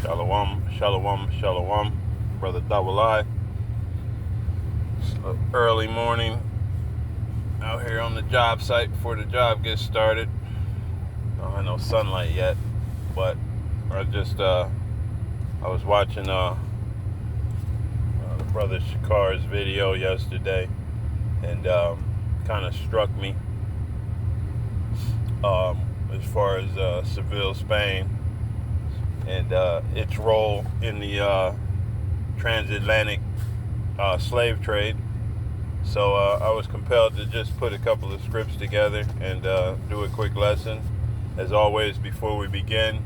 Shalom, shalom, shalom, brother Double I. It's early morning out here on the job site before the job gets started. Don't have no sunlight yet, but I was watching the brother Shakar's video yesterday, and kind of struck me as far as Seville, Spain, and its role in the transatlantic slave trade. So I was compelled to just put a couple of scripts together and do a quick lesson. As always, before we begin,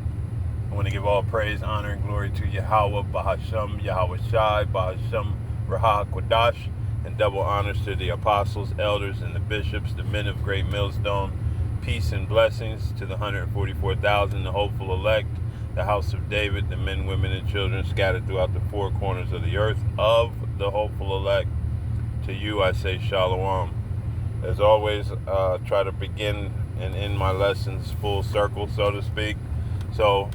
I want to give all praise, honor, and glory to Yahweh, Bahasham, Yahweh Shai, Bahasham, Raha, Kodash, and double honors to the apostles, elders, and the bishops, the men of great millstone. Peace and blessings to the 144,000, the hopeful elect, the house of David, the men, women, and children scattered throughout the four corners of the earth of the hopeful elect. To you I say shalom. As always, try to begin and end my lessons full circle, so to speak. So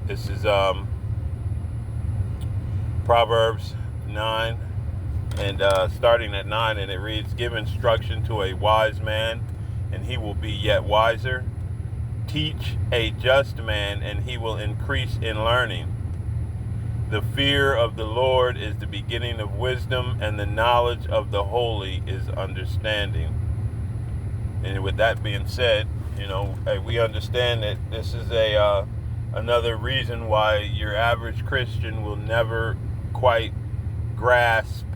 this is Proverbs 9, and starting at 9, and it reads, "Give instruction to a wise man, and he will be yet wiser. Teach a just man, and he will increase in learning. The fear of the Lord is the beginning of wisdom, and the knowledge of the holy is understanding." And with that being said, we understand that this is another reason why your average Christian will never quite grasp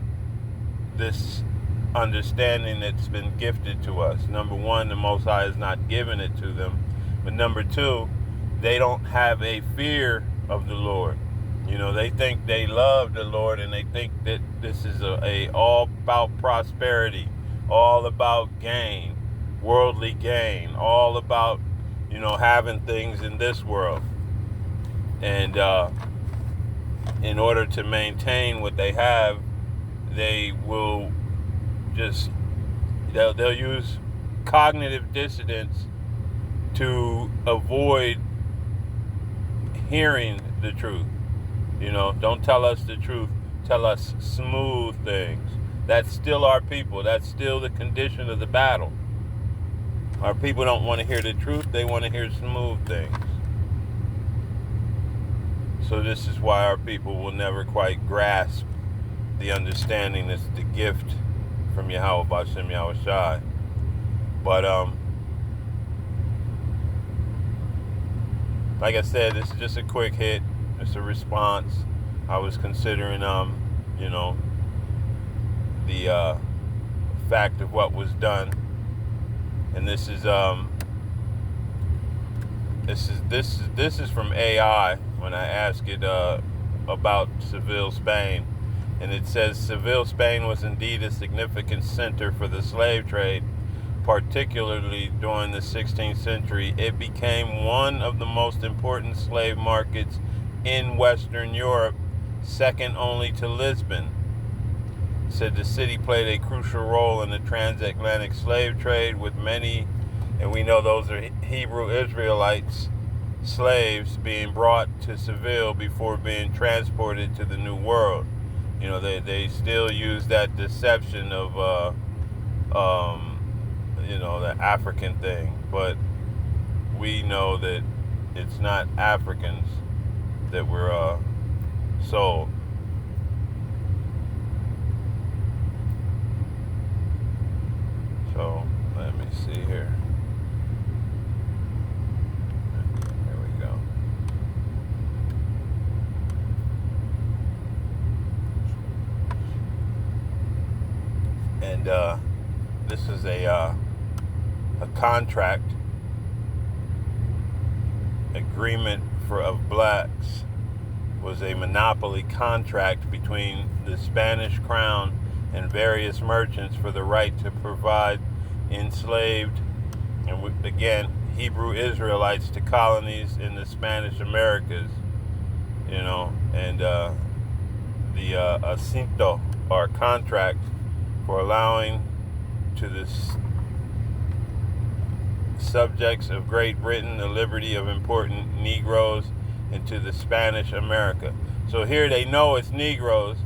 this understanding that's been gifted to us. Number one, the Most High has not given it to them. But number two, they don't have a fear of the Lord. They think they love the Lord, and they think that this is a all about prosperity, all about gain, worldly gain, all about, having things in this world. And in order to maintain what they have, they will they'll use cognitive dissonance to avoid hearing the truth. Don't tell us the truth, tell us smooth things. That's still our people. That's still the condition of the battle. Our people don't want to hear the truth, they want to hear smooth things. So this is why our people will never quite grasp the understanding that's the gift from Yahweh Bashem Yahweh Shai. But like I said, this is just a quick hit. It's a response. I was considering the fact of what was done, and this is from AI when I ask it about Seville, Spain. And it says, Seville, Spain was indeed a significant center for the slave trade, particularly during the 16th century. It became one of the most important slave markets in Western Europe, second only to Lisbon. It said the city played a crucial role in the transatlantic slave trade, with many, and we know those are Hebrew Israelites, slaves being brought to Seville before being transported to the New World. They still use that deception of the African thing, but we know that it's not Africans that were sold. So let me see here. There we go. And this is a contract agreement of blacks. Was a monopoly contract between the Spanish crown and various merchants for the right to provide enslaved, and again, Hebrew Israelites to colonies in the Spanish Americas, and the acinto, or contract, for allowing to the subjects of Great Britain the liberty of importing Negroes into the Spanish America. So here they know it's Negroes,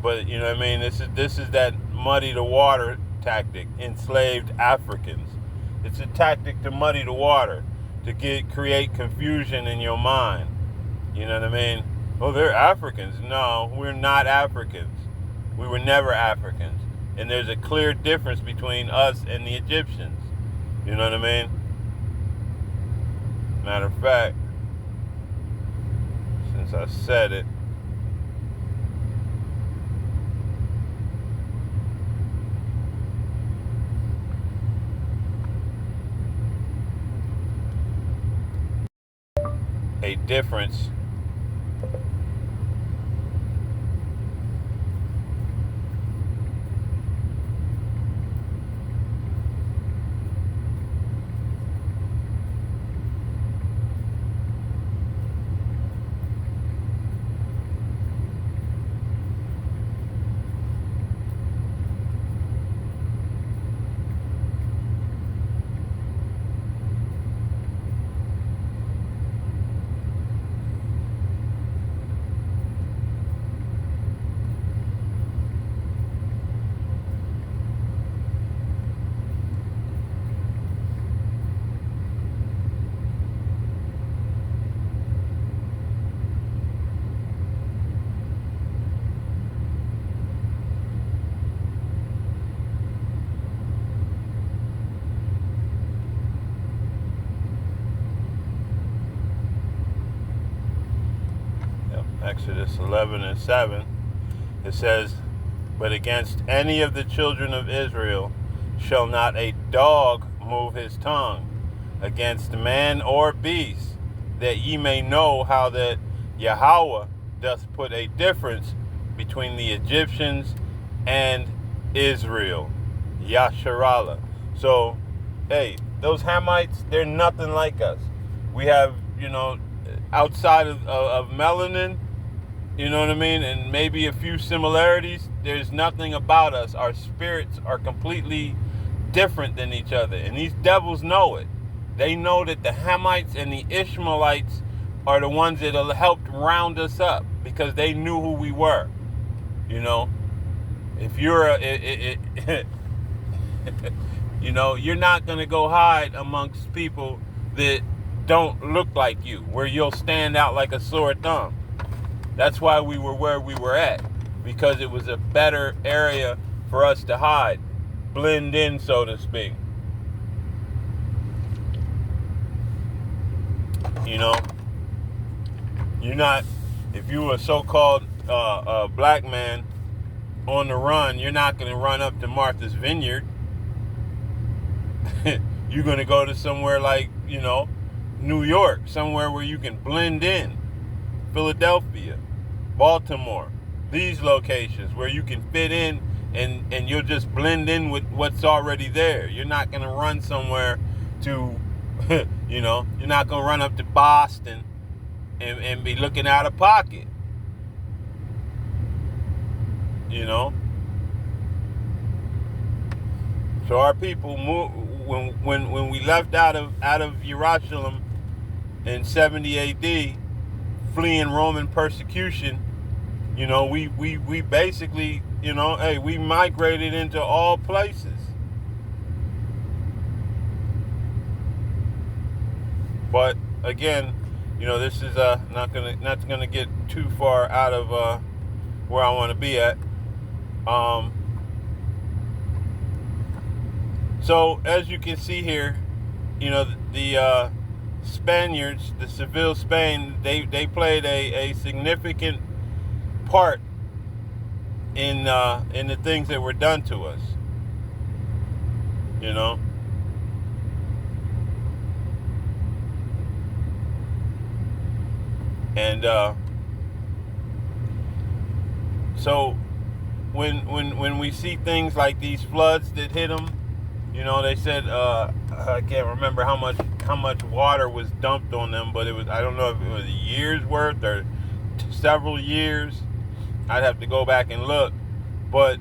but you know what I mean. This is that muddy the water tactic. Enslaved Africans. It's a tactic to muddy the water, to create confusion in your mind. You know what I mean? Oh, they're Africans. No, we're not Africans. We were never Africans. And there's a clear difference between us and the Egyptians. You know what I mean? Matter of fact, since I said it, a difference Exodus 11 and 7, it says, but against any of the children of Israel shall not a dog move his tongue against man or beast, that ye may know how that Yahweh doth put a difference between the Egyptians and Israel. Yasharallah. So, hey, those Hamites, they're nothing like us. We have, outside of melanin, you know what I mean, and maybe a few similarities, there's nothing about us. Our spirits are completely different than each other. And these devils know it. They know that the Hamites and the Ishmaelites are the ones that helped round us up because they knew who we were. If you're you're not going to go hide amongst people that don't look like you, where you'll stand out like a sore thumb. That's why we were where we were at, because it was a better area for us to hide, blend in, so to speak. You're not, if you were a so-called black man on the run, you're not going to run up to Martha's Vineyard. You're going to go to somewhere like, New York, somewhere where you can blend in. Philadelphia, Baltimore, these locations where you can fit in and you'll just blend in with what's already there. You're not going to run somewhere to, you're not going to run up to Boston and be looking out of pocket. So our people moved, when we left out of Jerusalem in 70 AD, fleeing Roman persecution, we basically, we migrated into all places. But again, this is not gonna get too far out of where I want to be at. So as you can see here, the Spaniards, the Seville Spain, they played a significant part in the things that were done to us. And so when we see things like these floods that hit them, they said I can't remember how much water was dumped on them, but I don't know if it was a year's worth or several years. I'd have to go back and look. But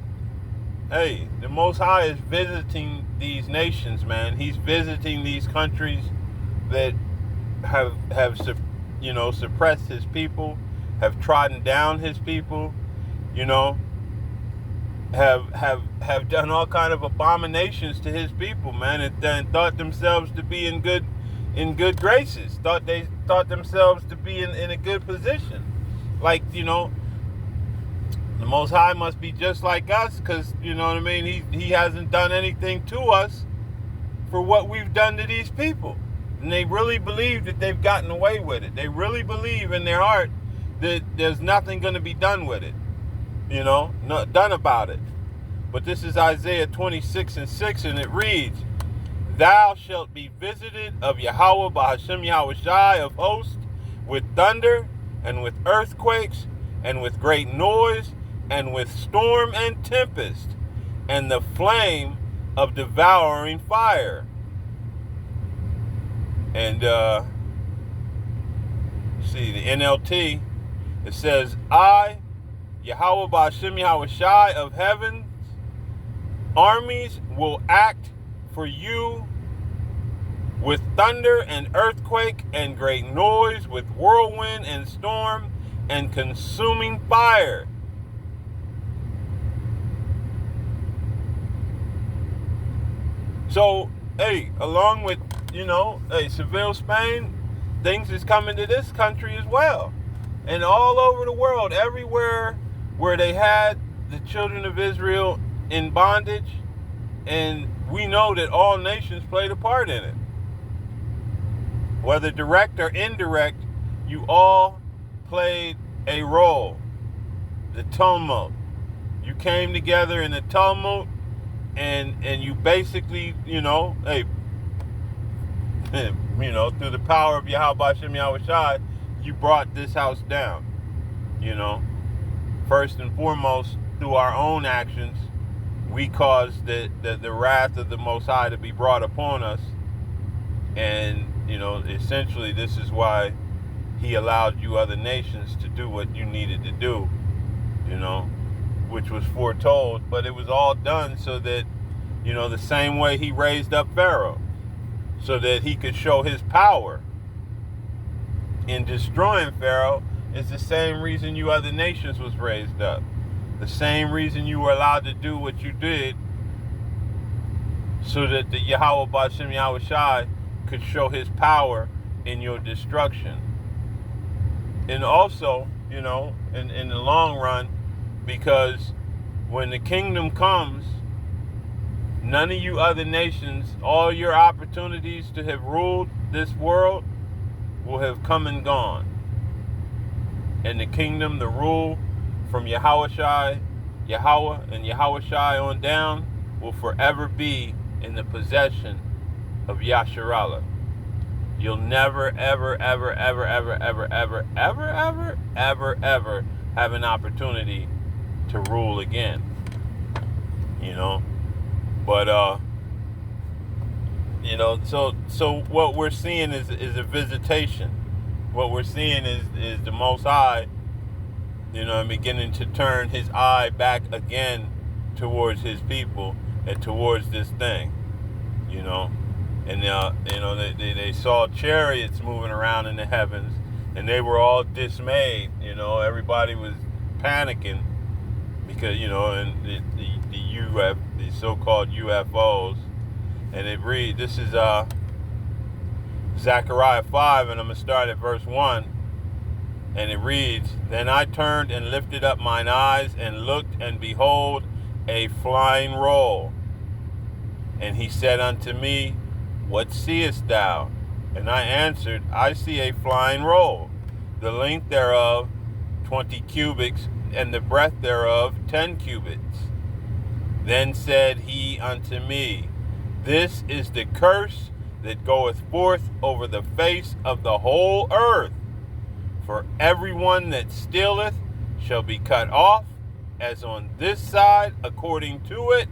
hey, the Most High is visiting these nations, man. He's visiting these countries that have suppressed his people, have trodden down his people, you know, have done all kind of abominations to his people, man, and then thought themselves to be in good graces, thought themselves to be in a good position. Like, the Most High must be just like us, because, you know what I mean, he hasn't done anything to us for what we've done to these people. And they really believe that they've gotten away with it. They really believe in their heart that there's nothing going to be done with it, not done about it. But this is Isaiah 26:6, and it reads, "Thou shalt be visited of Yahweh Bahashem Yahushai of hosts with thunder and with earthquakes and with great noise and with storm and tempest and the flame of devouring fire." And see, the NLT, it says, "I, Yahweh Bahashem Yahushai of heaven's armies, will act for you with thunder and earthquake and great noise, with whirlwind and storm and consuming fire." So, hey, along with, Seville, Spain, things is coming to this country as well. And all over the world, everywhere where they had the children of Israel in bondage, and we know that all nations played a part in it. Whether direct or indirect, you all played a role. The tumult. You came together in the tumult, and you basically, through the power of Yahweh Hashem Yahushai, you brought this house down. First and foremost, through our own actions, we caused the wrath of the Most High to be brought upon us. And, essentially this is why he allowed you other nations to do what you needed to do, which was foretold. But it was all done so that, the same way he raised up Pharaoh, so that he could show his power in destroying Pharaoh, is the same reason you other nations was raised up. The same reason you were allowed to do what you did, so that the Yahweh Bashem Yahushai could show his power in your destruction. And also, in the long run, because when the kingdom comes, none of you other nations, all your opportunities to have ruled this world will have come and gone. And the kingdom, the rule from Yahweh and Yahushai on down will forever be in the possession of Yasharallah. You'll never, ever, ever, ever, ever, ever, ever, ever, ever, ever, ever have an opportunity to rule again. But so what we're seeing is a visitation. What we're seeing is the Most High, beginning to turn his eye back again towards his people and towards this thing, And they saw chariots moving around in the heavens, and they were all dismayed. Everybody was panicking because and the so-called UFOs. And it reads, this is Zechariah 5, and I'm going to start at verse 1. And it reads, "Then I turned and lifted up mine eyes and looked, and behold, a flying roll. And he said unto me, What seest thou? And I answered, I see a flying roll, the length thereof 20 cubits, and the breadth thereof 10 cubits. Then said he unto me, This is the curse that goeth forth over the face of the whole earth. For everyone that stealeth shall be cut off, as on this side according to it,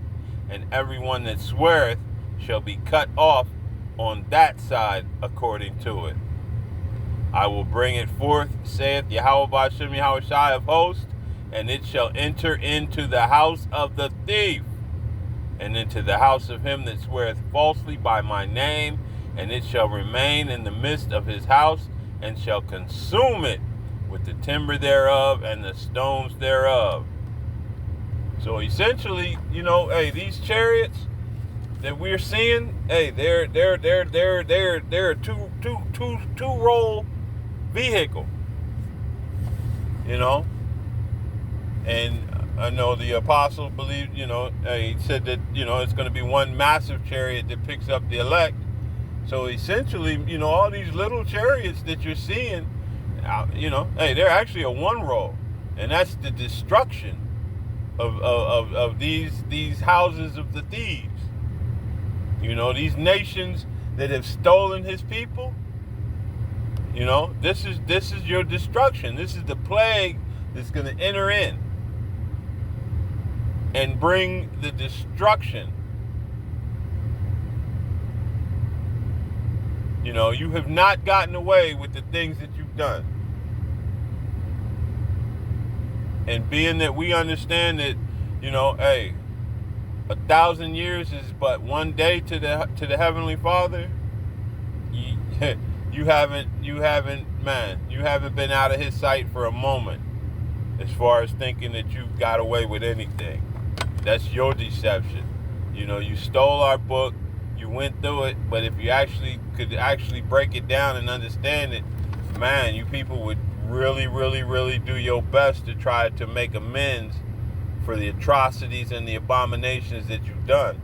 and everyone that sweareth shall be cut off on that side according to it. I will bring it forth, saith Yahweh Bashem Yahushai of hosts, and it shall enter into the house of the thief, and into the house of him that sweareth falsely by my name, and it shall remain in the midst of his house, and shall consume it with the timber thereof and the stones thereof. So essentially, hey, these chariots that we're seeing, hey, they're a two-roll vehicle, and I know the apostle believed, he said that, it's going to be one massive chariot that picks up the elect. So essentially, all these little chariots that you're seeing, hey, they're actually a one roll, and that's the destruction of these houses of the thieves. These nations that have stolen his people. This is your destruction. This is the plague that's going to enter in and bring the destruction. You have not gotten away with the things that you've done. And being that we understand that, hey, 1,000 years is but one day to the Heavenly Father, you haven't been out of His sight for a moment, as far as thinking that you got away with anything. That's your deception. You stole our book, you went through it, but if you could break it down and understand it, man, you people would really, really, really do your best to try to make amends for the atrocities and the abominations that you've done.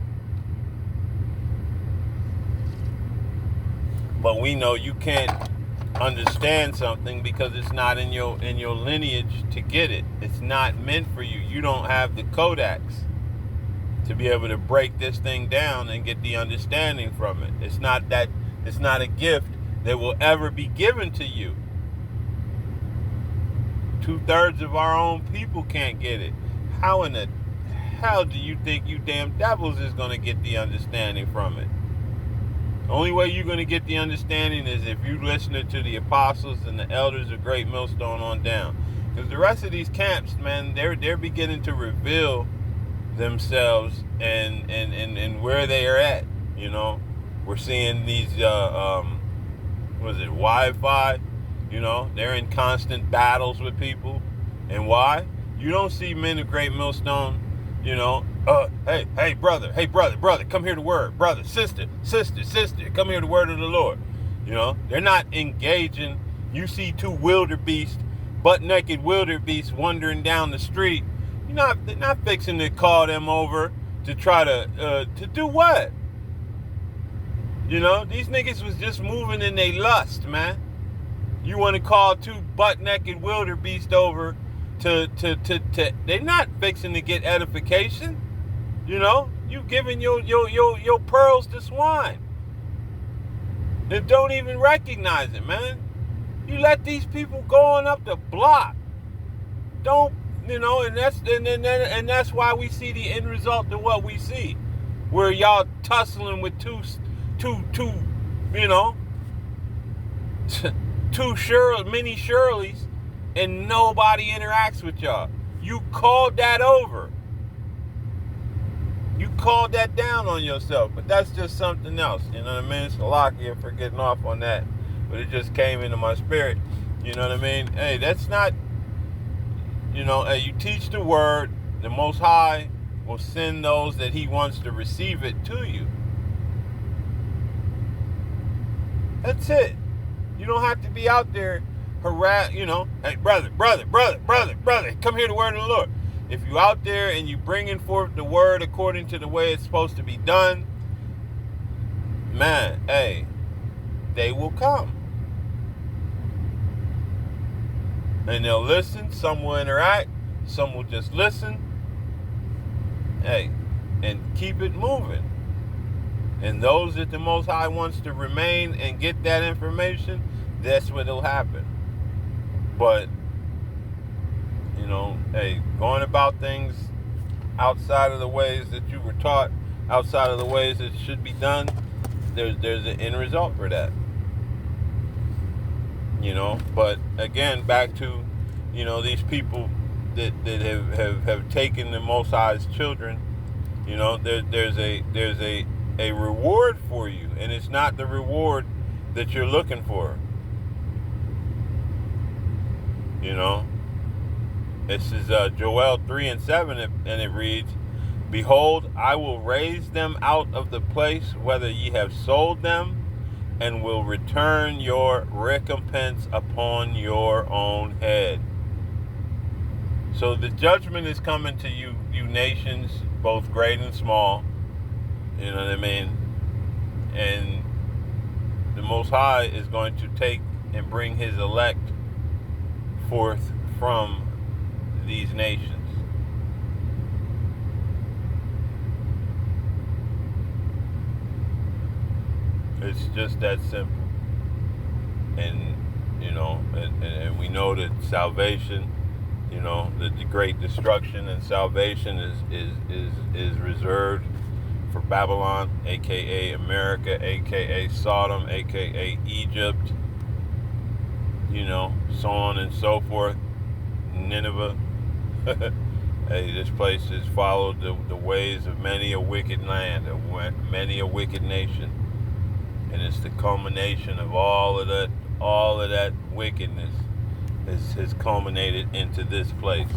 But we know you can't understand something because it's not in your lineage to get it. It's not meant for you. You don't have the codex to be able to break this thing down and get the understanding from it. It's not a gift that will ever be given to you. 2/3 of our own people can't get it. How in the hell do you think you damn devils is going to get the understanding from it? The only way you're going to get the understanding is if you listen to the apostles and the elders of Great Millstone on down. Because the rest of these camps, man, they're beginning to reveal themselves and where they are at. We're seeing these Wi-Fi. They're in constant battles with people. And why? You don't see men of Great Millstone, hey, brother, come hear the word. Brother, sister, come hear the word of the Lord. They're not engaging. You see two wildebeest, butt-naked wildebeest wandering down the street. They're not fixing to call them over to try to do what? These niggas was just moving in their lust, man. You want to call two butt-naked wildebeest over to they're not fixing to get edification. You giving your pearls to swine. They don't even recognize it, man. You let these people going up the block. Don't, and that's why we see the end result of what we see. Where y'all tussling with two mini Shirleys, and nobody interacts with y'all. You called that over. You called that down on yourself, but that's just something else. You know what I mean? It's Salakia for getting off on that, but it just came into my spirit. You know what I mean? Hey, that's not, hey, you teach the word, the Most High will send those that He wants to receive it to you. That's it. You don't have to be out there harass, hey, brother, come hear the word of the Lord. If you out there and you bringing forth the word according to the way it's supposed to be done, man, hey, they will come. And they'll listen. Some will interact. Some will just listen. Hey, and keep it moving. And those that the Most High wants to remain and get that information, that's what will happen. But, hey, going about things outside of the ways that you were taught, outside of the ways that should be done, there's an end result for that. But again, back to, these people that have taken the Most High's children, there's a reward for you, and it's not the reward that you're looking for. You know, this is Joel 3:7, and it reads, "Behold, I will raise them out of the place whether ye have sold them, and will return your recompense upon your own head." So the judgment is coming to you, you nations, both great and small. You know what I mean? And the Most High is going to take and bring his elect forth from these nations. It's just that simple. And you know, and we know that salvation, you know, that the great destruction and salvation is reserved for Babylon, aka America, aka Sodom, aka Egypt, you know, so on and so forth. Nineveh. Hey, this place has followed the ways of many a wicked land, many a wicked nation. And it's the culmination of all of that wickedness has culminated into this place.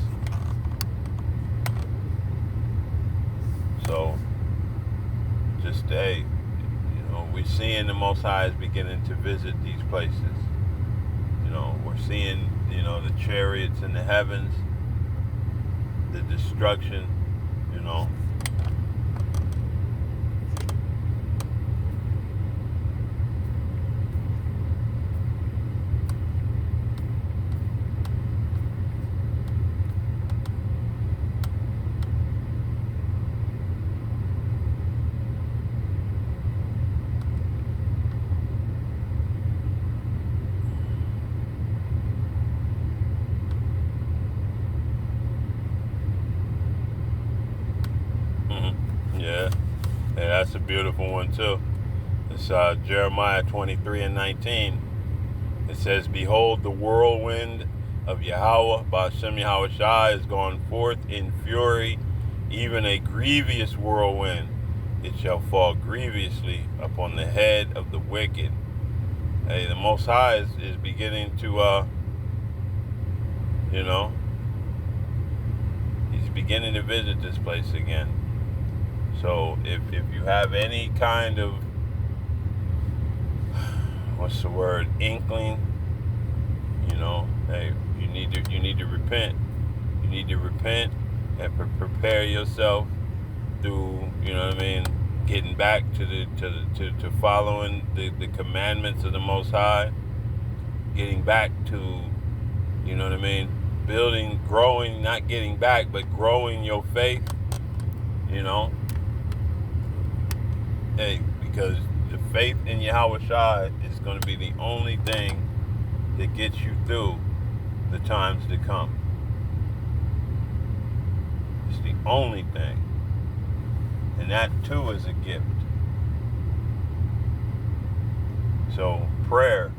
So, just hey, you know, we're seeing the Most High is beginning to visit these places. You know, we're seeing, you know, the chariots in the heavens, the destruction, you know. Yeah, that's a beautiful one too. It's Jeremiah 23:19. It says, "Behold, the whirlwind of Yahweh, Ba'ashem Yahweh Shai, is gone forth in fury, even a grievous whirlwind. It shall fall grievously upon the head of the wicked." Hey, the Most High is beginning to, you know, he's beginning to visit this place again. So if you have any kind of, what's the word, inkling, you know, hey, you need to repent. You need to repent and prepare yourself through, you know what I mean, getting back to following the commandments of the Most High, getting back to, you know what I mean, building, growing, not getting back, but growing your faith, you know. Hey, because the faith in Yahweh Shai is going to be the only thing that gets you through the times to come. It's the only thing. And that too is a gift. So prayer,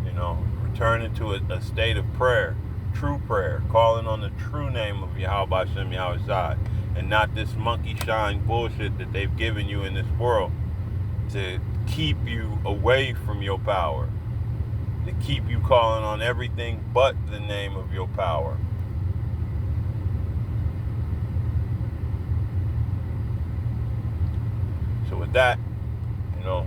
you know, returning to a state of prayer, true prayer, calling on the true name of Yahweh Hashem Yahweh Shai, and not this monkey shine bullshit that they've given you in this world to keep you away from your power, to keep you calling on everything but the name of your power. So with that, you know,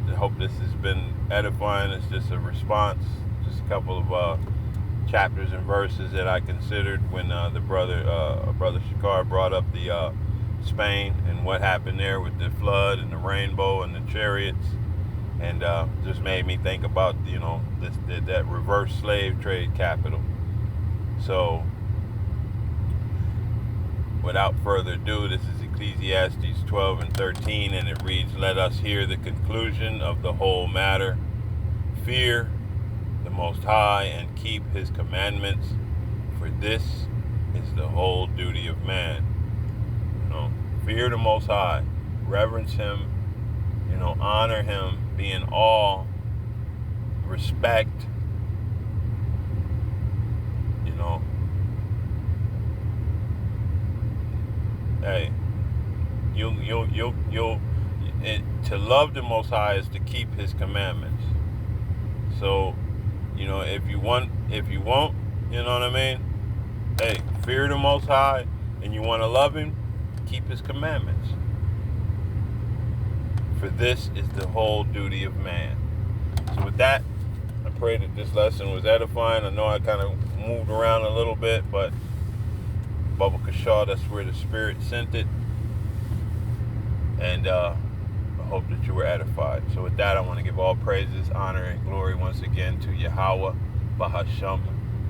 I hope this has been edifying. It's just a response, just a couple of chapters and verses that I considered when the brother Shakar brought up the Spain and what happened there with the flood and the rainbow and the chariots, and just made me think about, you know, that reverse slave trade capital. So without further ado, this is Ecclesiastes 12:13, and it reads, "Let us hear the conclusion of the whole matter. Fear the Most High and keep his commandments, for this is the whole duty of man." You know, fear the Most High, reverence him, you know, honor him, be in awe, respect, you know. Hey, to love the Most High is to keep his commandments. So if you won't, you know what I mean? Hey, fear the Most High, and you want to love Him, keep His commandments. For this is the whole duty of man. So with that, I pray that this lesson was edifying. I know I kind of moved around a little bit, but Baba Kashaw, that's where the Spirit sent it. And I hope that you were edified. So with that, I want to give all praises, honor, and glory once again to Yahweh, Bahasham,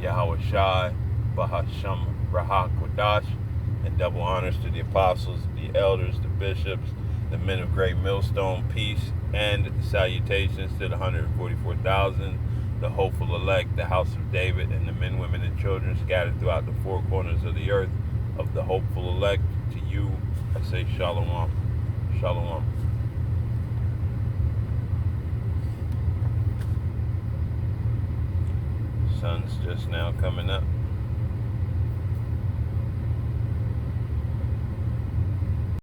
Yahweh Shai, Bahasham, Rahak Kodash, and double honors to the apostles, the elders, the bishops, the men of great millstone, peace, and salutations to the 144,000, the hopeful elect, the house of David, and the men, women, and children scattered throughout the four corners of the earth of the hopeful elect. To you, I say shalom. Shalom. Sun's just now coming up.